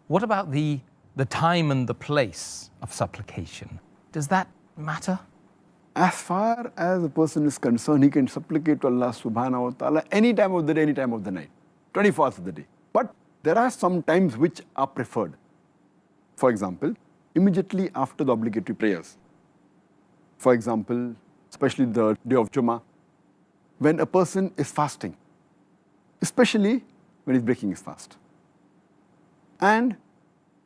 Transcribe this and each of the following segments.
What about the time and the place of supplication? Does that matter? As far as a person is concerned, he can supplicate to Allah subhanahu wa ta'ala any time of the day, any time of the night, 24 hours of the day. But there are some times which are preferred. For example, immediately after the obligatory prayers. For example, especially the day of Jummah, when a person is fasting, especially when he's breaking his fast. And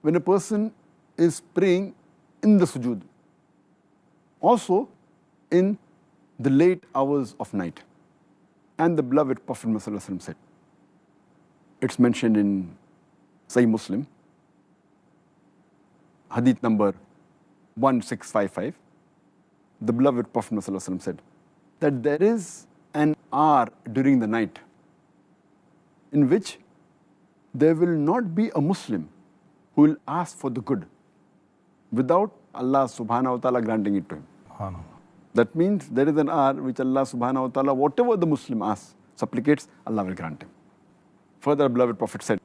when a person is praying in the sujood. Also, in the late hours of night. And the beloved Prophet ﷺ said, it's mentioned in Sahih Muslim, hadith number 1655, the beloved Prophet ﷺ said that there is an hour during the night in which there will not be a Muslim who will ask for the good without Allah subhanahu wa ta'ala granting it to him. That means there is an hour which Allah subhanahu wa ta'ala, whatever the Muslim asks, supplicates, Allah will grant him. Further, beloved Prophet said,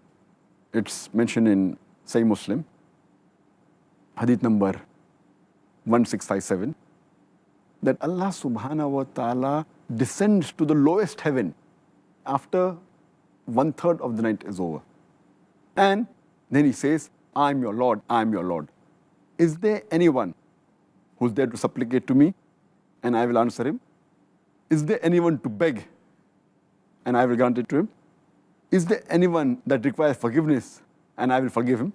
it's mentioned in Sahih Muslim, hadith number 1657, that Allah subhanahu wa ta'ala descends to the lowest heaven after 1/3 of the night is over. And then he says, I am your Lord, I am your Lord. Is there anyone who's there to supplicate to me? And I will answer him. Is there anyone to beg? And I will grant it to him. Is there anyone that requires forgiveness? And I will forgive him.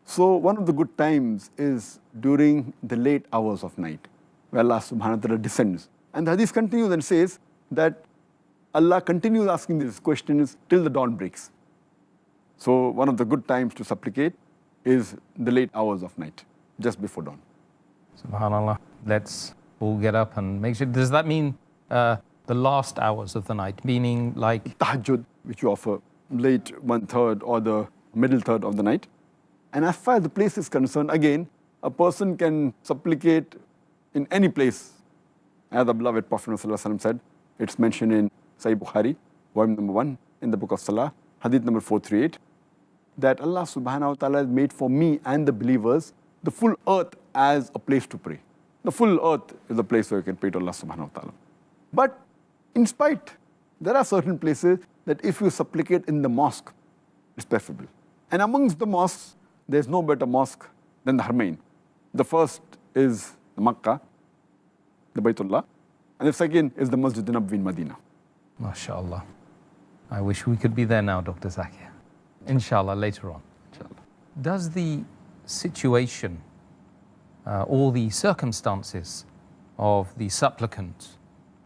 So one of the good times is during the late hours of night, where Allah subhanahu wa ta'ala descends. And the hadith continues and says that Allah continues asking these questions till the dawn breaks. So one of the good times to supplicate is the late hours of night, just before dawn. SubhanAllah. Let's all get up and make sure. Does that mean the last hours of the night, meaning like Tahajjud, which you offer late 1/3 or the middle third of the night? And as far as the place is concerned, again, a person can supplicate in any place. As the beloved Prophet ﷺ said, it's mentioned in Sahih Bukhari, volume number 1, in the book of Salah, hadith number 438, that Allah subhanahu wa ta'ala has made for me and the believers the full earth as a place to pray. The full earth is a place where you can pray to Allah subhanahu wa ta'ala. But in spite, there are certain places that if you supplicate in the mosque, it's preferable. And amongst the mosques, there's no better mosque than the Haramain. The first is the Makkah, the Baytullah, and the second is the Masjid Nabawi in Medina. MashaAllah. I wish we could be there now, Dr. Zakir. Inshallah, later on. Inshallah. Does the situation or the circumstances of the supplicant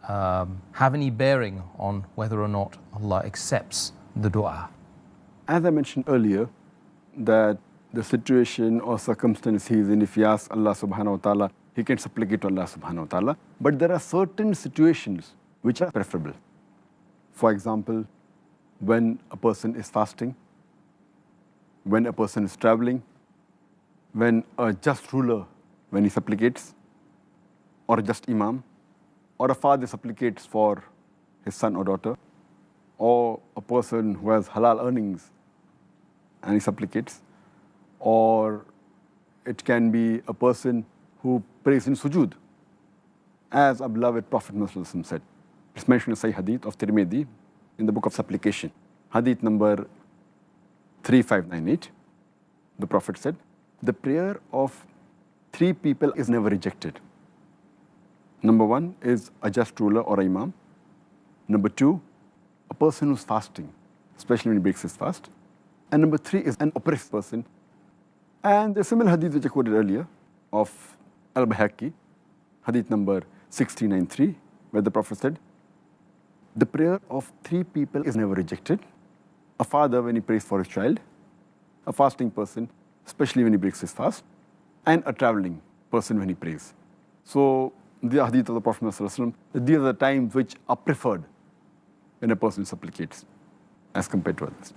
have any bearing on whether or not Allah accepts the dua? As I mentioned earlier, that the situation or circumstance he is in, if he asks Allah subhanahu wa ta'ala, he can supplicate to Allah subhanahu wa ta'ala. But there are certain situations which are preferable. For example, when a person is fasting, when a person is traveling, when a just ruler, when he supplicates, or a just imam, or a father supplicates for his son or daughter, or a person who has halal earnings and he supplicates, or it can be a person who prays in sujood, as our beloved Prophet ﷺ said. It's mentioned in Sahih Hadith of Tirmidhi in the book of Supplication, Hadith number 3598. The Prophet said, the prayer of 3 people is never rejected. Number 1 is a just ruler or imam. Number 2, a person who's fasting, especially when he breaks his fast. And number 3 is an oppressed person. And the similar hadith which I quoted earlier of Al-Bayhaqi, hadith number 1693, where the Prophet said, the prayer of 3 people is never rejected. A father when he prays for his child, a fasting person, especially when he breaks his fast, and a traveling person when he prays. So the hadith of the Prophet ﷺ, these are the times which are preferred when a person supplicates as compared to others.